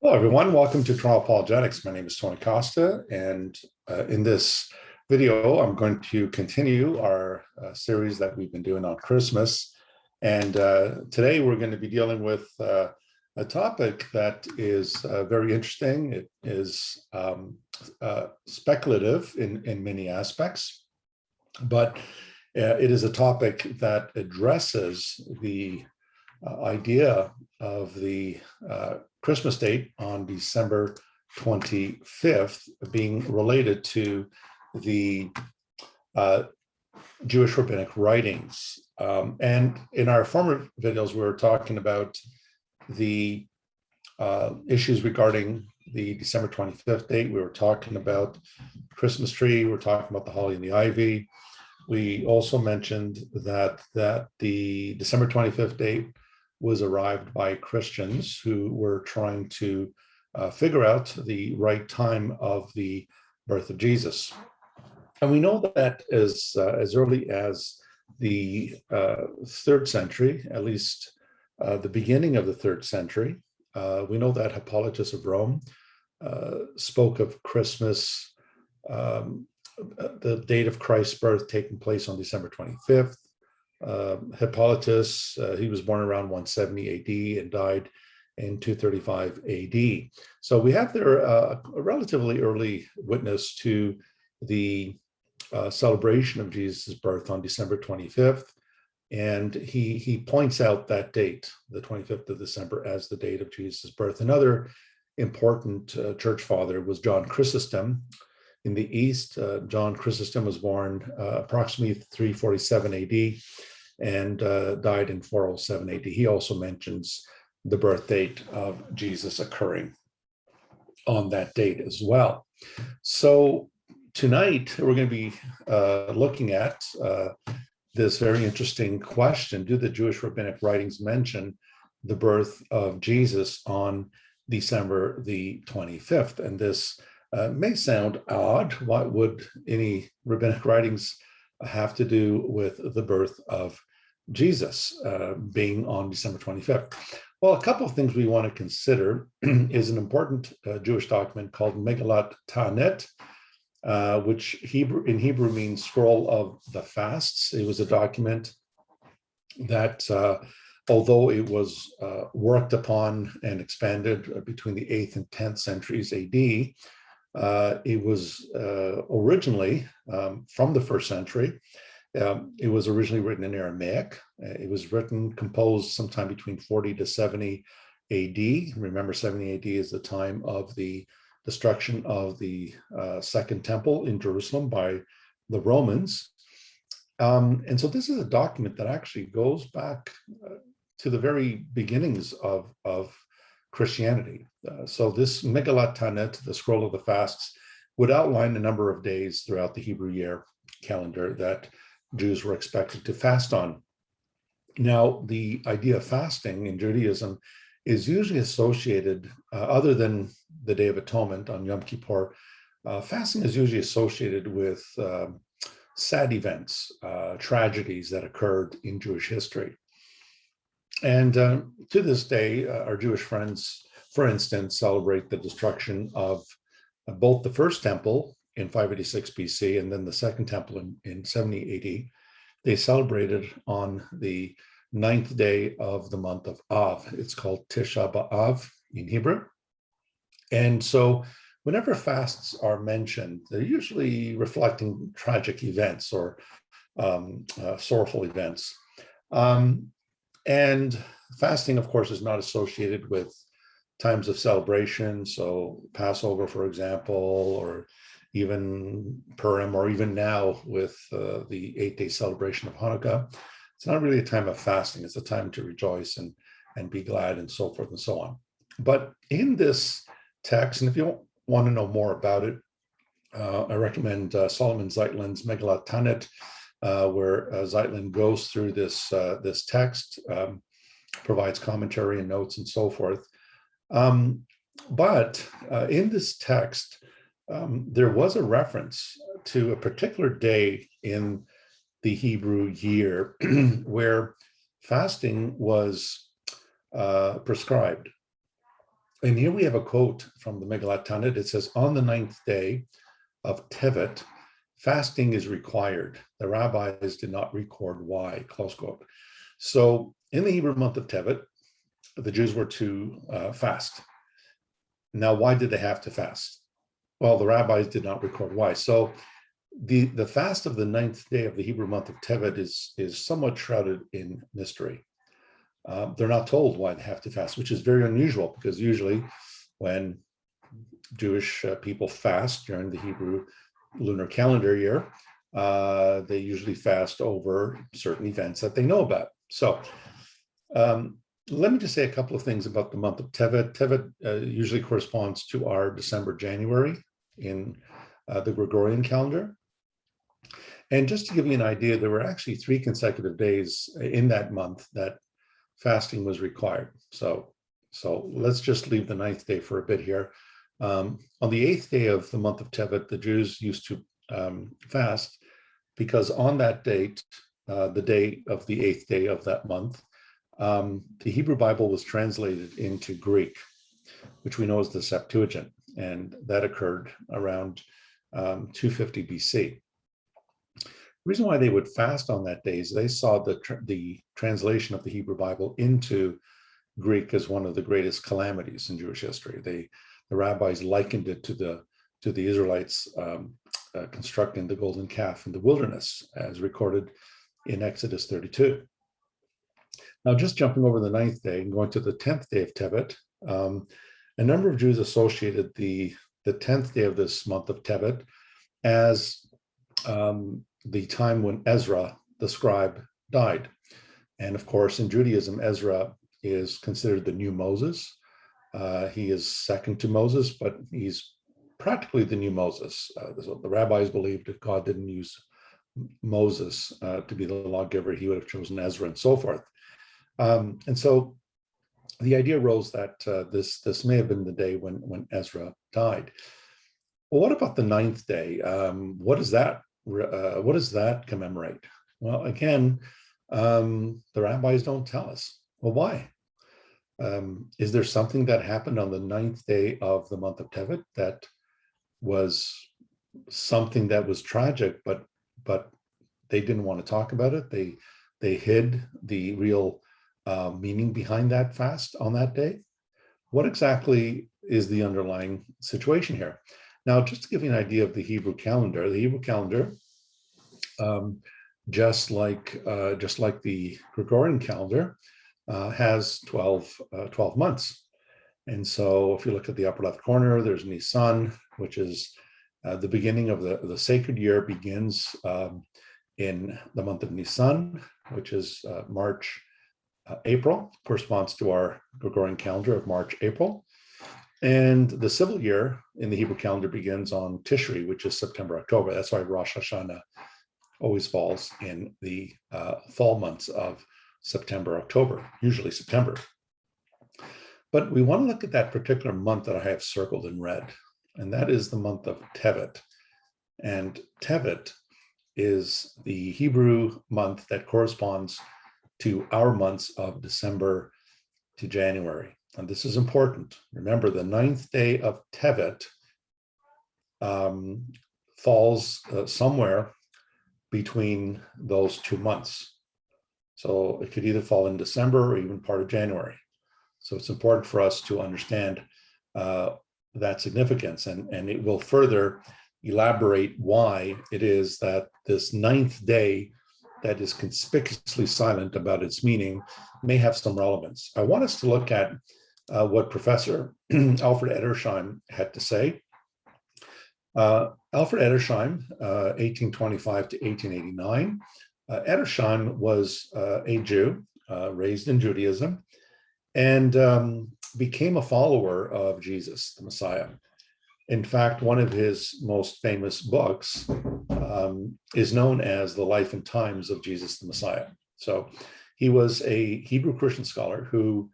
Hello, everyone. Welcome to Toronto Apologetics. My name is Tony Costa, and in this video, I'm going to continue our series that we've been doing on Christmas. And today, we're going to be dealing with a topic that is very interesting. It is speculative in many aspects, but it is a topic that addresses the idea of the Christmas date on December 25th being related to the Jewish rabbinic writings. And in our former videos, we were talking about the issues regarding the December 25th date. We were talking about Christmas tree. We were talking about the holly and the ivy. We also mentioned that the December 25th date was arrived by Christians who were trying to figure out the right time of the birth of Jesus. And we know that as early as the 3rd century, at least the beginning of the 3rd century, we know that Hippolytus of Rome spoke of Christmas, the date of Christ's birth taking place on December 25th. Hippolytus, he was born around 170 AD and died in 235 AD. So we have there a relatively early witness to the celebration of Jesus' birth on December 25th. And he points out that date, the 25th of December, as the date of Jesus' birth. Another important church father was John Chrysostom. In the East, John Chrysostom was born approximately 347 AD and died in 407 AD. He also mentions the birth date of Jesus occurring on that date as well. So tonight, we're going to be looking at this very interesting question. Do the Jewish rabbinic writings mention the birth of Jesus on December the 25th? And this may sound odd. What would any rabbinic writings have to do with the birth of Jesus being on December 25th? Well, a couple of things we want to consider is an important Jewish document called Megaloth Tanith, which in Hebrew means scroll of the fasts. It was a document that, although it was worked upon and expanded between the 8th and 10th centuries AD, it was originally from the 1st century. It was originally written in Aramaic. It was composed sometime between 40 to 70 AD. Remember, 70 AD is the time of the destruction of the Second Temple in Jerusalem by the Romans. And so this is a document that actually goes back to the very beginnings of Christianity. So this Megaloth Tanith, the scroll of the fasts, would outline a number of days throughout the Hebrew year calendar that Jews were expected to fast on. Now, the idea of fasting in Judaism is usually associated, other than the Day of Atonement on Yom Kippur, fasting is usually associated with sad events, tragedies that occurred in Jewish history. And to this day, our Jewish friends, for instance, celebrate the destruction of both the first temple in 586 BC and then the second temple in 70 AD. They celebrated on the 9th day of the month of Av. It's called Tisha B'Av in Hebrew. And so whenever fasts are mentioned, they're usually reflecting tragic events or sorrowful events. And fasting, of course, is not associated with times of celebration. So Passover, for example, or even Purim, or even now with the 8-day celebration of Hanukkah. It's not really a time of fasting. It's a time to rejoice and be glad and so forth and so on. But in this text, and if you want to know more about it, I recommend Solomon Zeitlin's Megaloth Tanith, where Zeitlin goes through this text, provides commentary and notes and so forth. But in this text, there was a reference to a particular day in the Hebrew year where fasting was prescribed. And here we have a quote from the Megaloth Tanith. It says, on the 9th day of Tevet, fasting is required. The rabbis did not record why, close quote. So in the Hebrew month of Tevet, the Jews were to fast. Now, why did they have to fast? Well, the rabbis did not record why. So the fast of the 9th day of the Hebrew month of Tevet is somewhat shrouded in mystery. They're not told why they have to fast, which is very unusual, because usually when Jewish people fast during the Hebrew lunar calendar year, they usually fast over certain events that they know about. So let me just say a couple of things about the month of Tevet. Tevet usually corresponds to our December, January in the Gregorian calendar. And just to give you an idea, there were actually 3 consecutive days in that month that fasting was required. So let's just leave the 9th day for a bit here. On the 8th day of the month of Tevet, the Jews used to fast because on that date, the day of the 8th day of that month, the Hebrew Bible was translated into Greek, which we know as the Septuagint, and that occurred around 250 BC. The reason why they would fast on that day is they saw the translation of the Hebrew Bible into Greek as one of the greatest calamities in Jewish history. The rabbis likened it to the Israelites constructing the golden calf in the wilderness, as recorded in Exodus 32. Now, just jumping over the 9th day and going to the 10th day of Tevet, a number of Jews associated the 10th day of this month of Tevet as the time when Ezra, the scribe, died. And of course, in Judaism, Ezra is considered the new Moses. He is second to Moses, but he's practically the new Moses. The rabbis believed if God didn't use Moses to be the lawgiver, he would have chosen Ezra and so forth. And so the idea arose that this may have been the day when Ezra died. Well, what about the 9th day? What does that commemorate? Well, again, the rabbis don't tell us. Well, why? Is there something that happened on the 9th day of the month of Tevet that was something that was tragic, but they didn't want to talk about it? They hid the real meaning behind that fast on that day. What exactly is the underlying situation here? Now, just to give you an idea of the Hebrew calendar, just like the Gregorian calendar, has 12 months. And so if you look at the upper left corner, there's Nisan, which is the beginning of the sacred year, begins in the month of Nisan, which is March, April, corresponds to our Gregorian calendar of March, April. And the civil year in the Hebrew calendar begins on Tishri, which is September, October. That's why Rosh Hashanah always falls in the fall months of September, October, usually September. But we want to look at that particular month that I have circled in red, and that is the month of Tevet. And Tevet is the Hebrew month that corresponds to our months of December to January. And this is important. Remember, the 9th day of Tevet falls somewhere between those 2 months. So it could either fall in December or even part of January. So it's important for us to understand that significance, and it will further elaborate why it is that this 9th day that is conspicuously silent about its meaning may have some relevance. I want us to look at what Professor Alfred Edersheim had to say. Alfred Edersheim, 1825 to 1889. Edersheim was a Jew raised in Judaism and became a follower of Jesus, the Messiah. In fact, one of his most famous books is known as The Life and Times of Jesus the Messiah. So he was a Hebrew Christian scholar who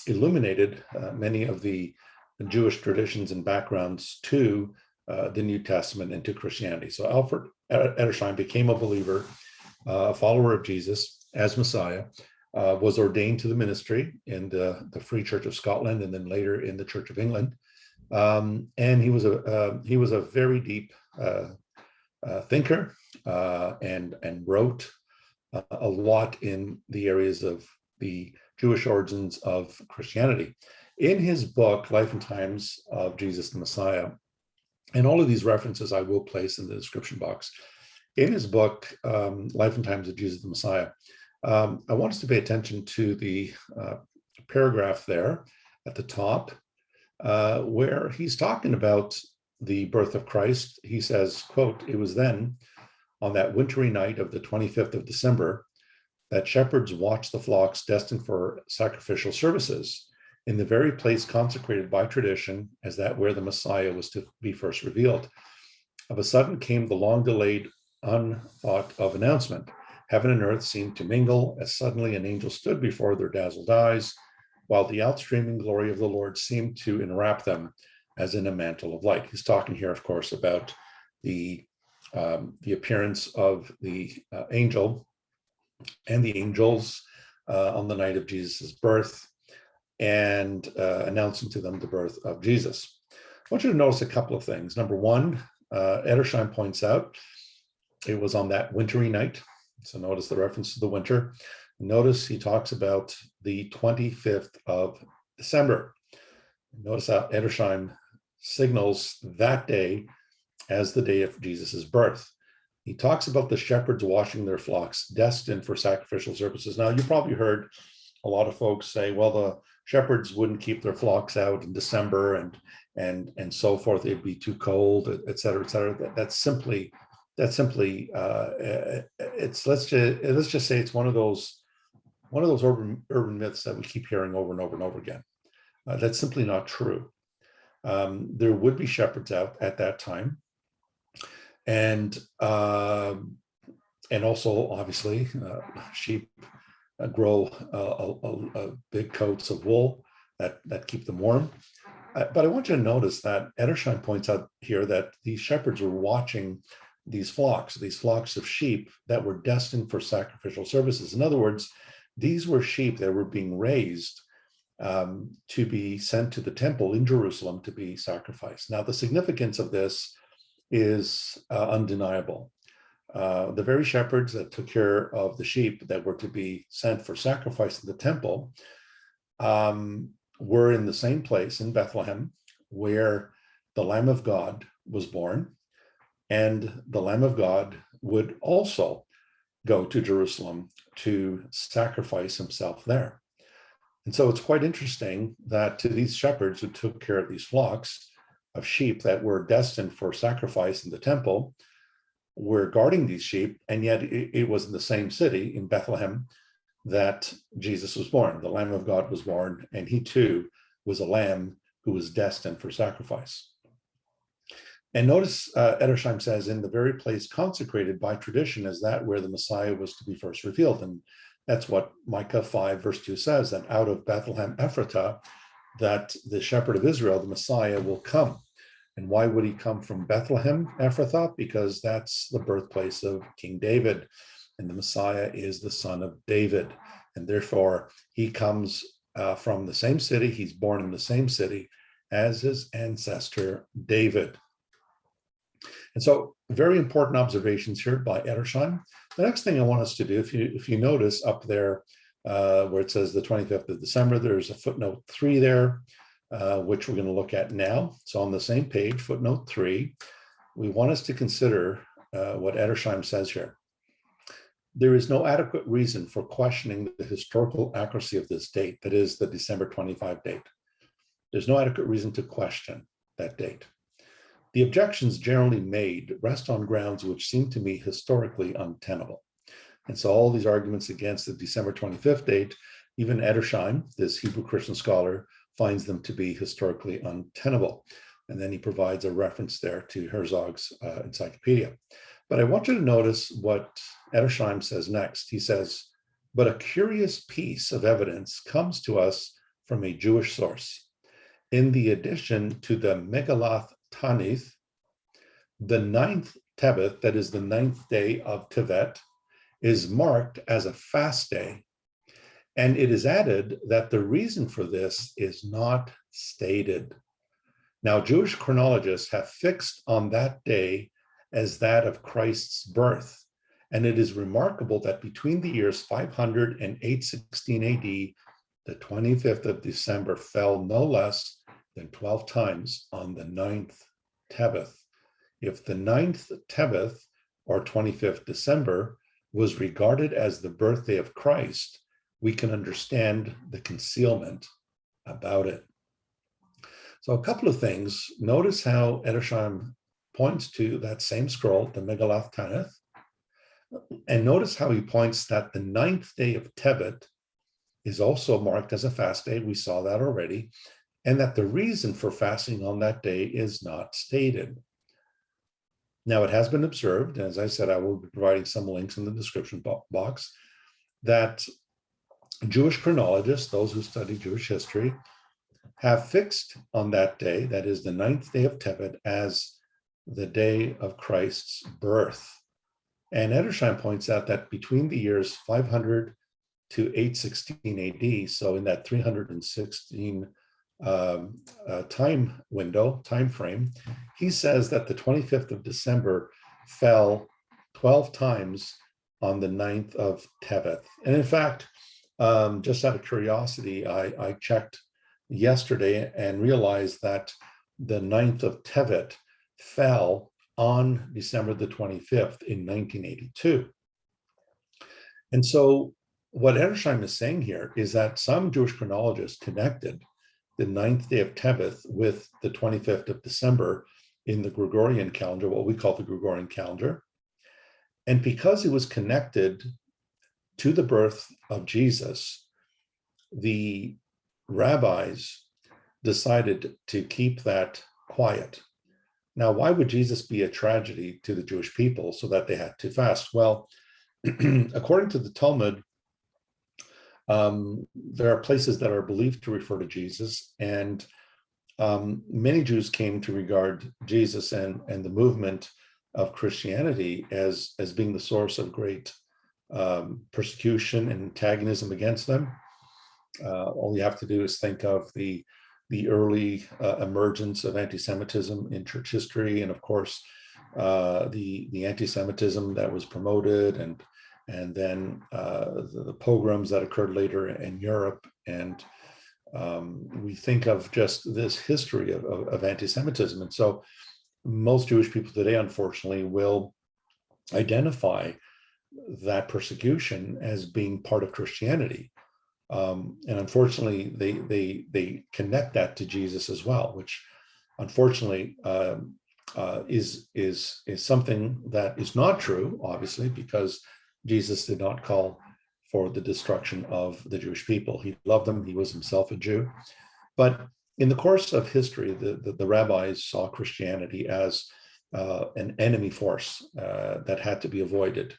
illuminated many of the Jewish traditions and backgrounds to the New Testament and to Christianity. So Alfred Edersheim became a believer, a follower of Jesus as Messiah was ordained to the ministry in the Free Church of Scotland and then later in the Church of England. And he was a very deep thinker and wrote a lot in the areas of the Jewish origins of Christianity. In his book, Life and Times of Jesus the Messiah, and all of these references I will place in the description box. In his book, Life and Times of Jesus the Messiah, I want us to pay attention to the paragraph there at the top, where he's talking about the birth of Christ. He says, quote, "It was then, on that wintry night of the 25th of December, that shepherds watched the flocks destined for sacrificial services in the very place consecrated by tradition as that where the Messiah was to be first revealed. Of a sudden came the long-delayed, unthought of announcement. Heaven and earth seemed to mingle as suddenly an angel stood before their dazzled eyes, while the outstreaming glory of the Lord seemed to enwrap them as in a mantle of light." He's talking here, of course, about the appearance of the angel and the angels on the night of Jesus's birth, and announcing to them the birth of Jesus. I want you to notice a couple of things. Number one, Edersheim points out it was on that wintry night. So notice the reference to the winter. Notice he talks about the 25th of December. Notice how Edersheim signals that day as the day of Jesus's birth. He talks about the shepherds washing their flocks destined for sacrificial services. Now, you probably heard a lot of folks say, well, the shepherds wouldn't keep their flocks out in December and so forth. It'd be too cold, et cetera, et cetera. That's simply let's just say it's one of those urban myths that we keep hearing over and over and over again. That's simply not true. There would be shepherds out at that time, and also obviously sheep grow big coats of wool that keep them warm. But I want you to notice that Edersheim points out here that these shepherds were watching these flocks of sheep that were destined for sacrificial services. In other words, these were sheep that were being raised to be sent to the temple in Jerusalem to be sacrificed. Now, the significance of this is undeniable. The very shepherds that took care of the sheep that were to be sent for sacrifice in the temple were in the same place in Bethlehem where the Lamb of God was born, and the Lamb of God would also go to Jerusalem to sacrifice himself there. And so it's quite interesting that to these shepherds who took care of these flocks of sheep that were destined for sacrifice in the temple were guarding these sheep, and yet it was in the same city in Bethlehem that Jesus was born. The Lamb of God was born, and he too was a lamb who was destined for sacrifice. And notice Edersheim says, in the very place consecrated by tradition as that where the Messiah was to be first revealed. And that's what Micah 5 verse 2 says, that out of Bethlehem Ephratah, that the shepherd of Israel, the Messiah, will come. And why would he come from Bethlehem Ephrathah? Because that's the birthplace of King David, and the Messiah is the son of David. And therefore, he comes from the same city, he's born in the same city as his ancestor David. And so very important observations here by Edersheim. The next thing I want us to do, if you notice up there where it says the 25th of December, there's a footnote 3 there, which we're going to look at now. So on the same page, footnote 3, we want us to consider what Edersheim says here. There is no adequate reason for questioning the historical accuracy of this date, that is the December 25 date. There's no adequate reason to question that date. The objections generally made rest on grounds which seem to me historically untenable. And so all these arguments against the December 25th date, even Edersheim, this Hebrew Christian scholar, finds them to be historically untenable. And then he provides a reference there to Herzog's encyclopedia. But I want you to notice what Edersheim says next. He says, but a curious piece of evidence comes to us from a Jewish source. In the addition to the Megaloth Tanith, the 9th Tebeth, that is the 9th day of Tevet, is marked as a fast day, And it is added that the reason for this is not stated. Now, Jewish chronologists have fixed on that day as that of Christ's birth. And it is remarkable that between the years 500 and 816 AD, the 25th of December fell no less than 12 times on the 9th Tebeth. If the 9th Tebeth, or 25th December, was regarded as the birthday of Christ, we can understand the concealment about it. So a couple of things. Notice how Edersheim points to that same scroll, the Megaloth Tanith, and notice how he points that the 9th day of Tebet is also marked as a fast day. We saw that already. And that the reason for fasting on that day is not stated. Now, it has been observed, and as I said, I will be providing some links in the description box, that Jewish chronologists, those who study Jewish history, have fixed on that day, that is the 9th day of Tebet, as the day of Christ's birth. And Edersheim points out that between the years 500 to 816 AD, so in that 316 time frame, he says that the 25th of December fell 12 times on the 9th of Teveth. And in fact, just out of curiosity, I checked yesterday and realized that the 9th of Teveth fell on December the 25th in 1982. And so what Edersheim is saying here is that some Jewish chronologists connected the 9th day of Tebeth with the 25th of December in the Gregorian calendar, what we call the Gregorian calendar. And because it was connected to the birth of Jesus, the rabbis decided to keep that quiet. Now, why would Jesus be a tragedy to the Jewish people so that they had to fast? Well, according to the Talmud, there are places that are believed to refer to Jesus, and many Jews came to regard Jesus and the movement of Christianity as being the source of great persecution and antagonism against them. All you have to do is think of the early emergence of anti-Semitism in church history, and of course, the anti-Semitism that was promoted, and then the pogroms that occurred later in Europe. And we think of just this history of anti-Semitism. And so most Jewish people today, unfortunately, will identify that persecution as being part of Christianity. And unfortunately, they connect that to Jesus as well, which unfortunately is something that is not true, obviously, because Jesus did not call for the destruction of the Jewish people. He loved them. He was himself a Jew. But in the course of history, the rabbis saw Christianity as an enemy force that had to be avoided.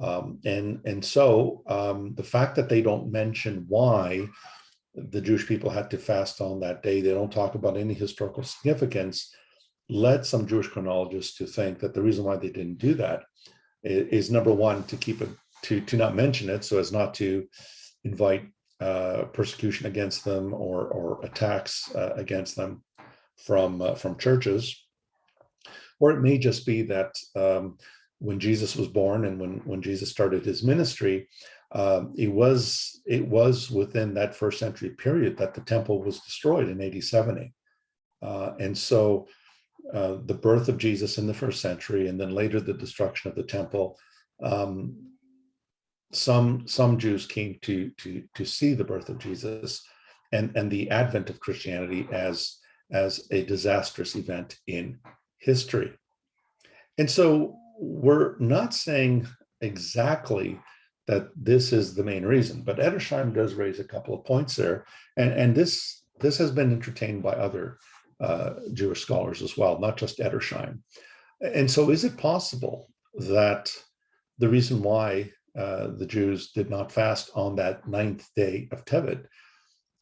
And so the fact that they don't mention why the Jewish people had to fast on that day, they don't talk about any historical significance, led some Jewish chronologists to think that the reason why they didn't do that is, number one, to keep it, to not mention it so as not to invite persecution against them or attacks against them from churches. Or it may just be that when Jesus was born and when Jesus started his ministry, it was within that first century period that the temple was destroyed in AD 70. And so the birth of Jesus in the first century, and then later the destruction of the temple, some Jews came to see the birth of Jesus and the advent of Christianity as a disastrous event in history. And so we're not saying exactly that this is the main reason, but Edersheim does raise a couple of points there, and this has been entertained by other Jewish scholars as well, not just Edersheim. And so is it possible that the reason why the Jews did not fast on that 9th day of Tebet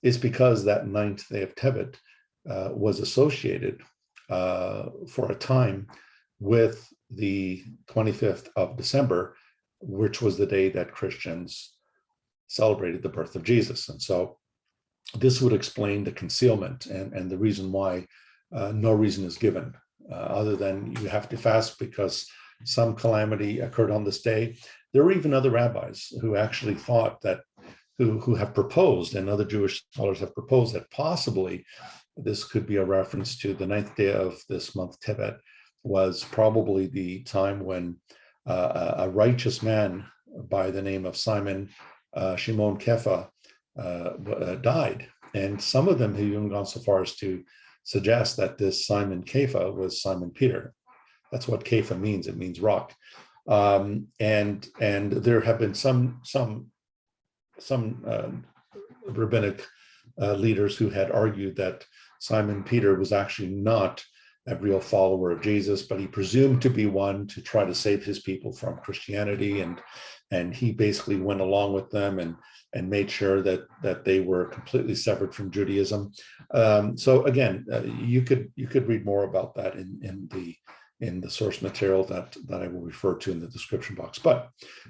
is because that 9th day of Tebet was associated for a time with the 25th of December, which was the day that Christians celebrated the birth of Jesus. And so this would explain the concealment and the reason why no reason is given other than you have to fast because some calamity occurred on this day. There were even other rabbis who actually thought that, who have proposed, and other Jewish scholars have proposed that possibly this could be a reference to the 9th day of this month, Tevet, was probably the time when a righteous man by the name of Simon Shimon Kefa died. And some of them have even gone so far as to suggest that this Simon Kefa was Simon Peter. That's what Kefa means. It means rock. And there have been some rabbinic leaders who had argued that Simon Peter was actually not a real follower of Jesus, but he presumed to be one to try to save his people from Christianity, and he basically went along with them and made sure that they were completely severed from Judaism. So again, you could read more about that in the source material that I will refer to in the description box. But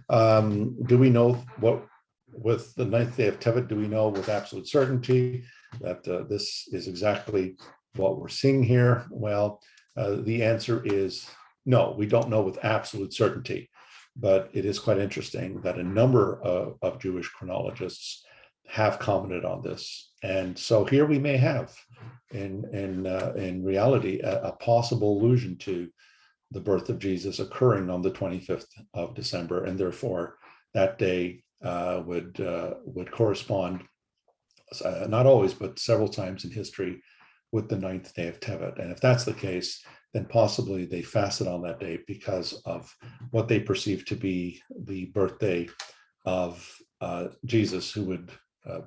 do we know what, with the 9th day of Tebeth, do we know with absolute certainty that this is exactly what we're seeing here? Well, the answer is no, we don't know with absolute certainty, but it is quite interesting that a number of Jewish chronologists have commented on this. And so here we may have in reality a possible allusion to the birth of Jesus occurring on the 25th of December, and therefore that day would correspond, not always, but several times in history, with the 9th day of Tevet. And if that's the case, then possibly they fasted on that day because of what they perceive to be the birthday of Jesus, who would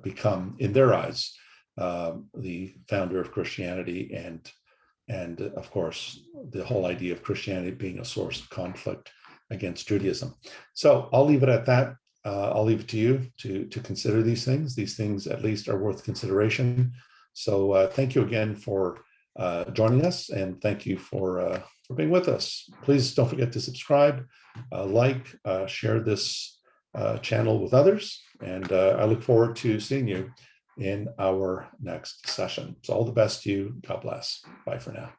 become, in their eyes, the founder of Christianity, and of course, the whole idea of Christianity being a source of conflict against Judaism. So I'll leave it at that. I'll leave it to you to consider these things. These things at least are worth consideration. So thank you again for joining us, and thank you for being with us. Please don't forget to subscribe, like, share this channel with others, and I look forward to seeing you in our next session. So all the best to you. God bless. Bye for now.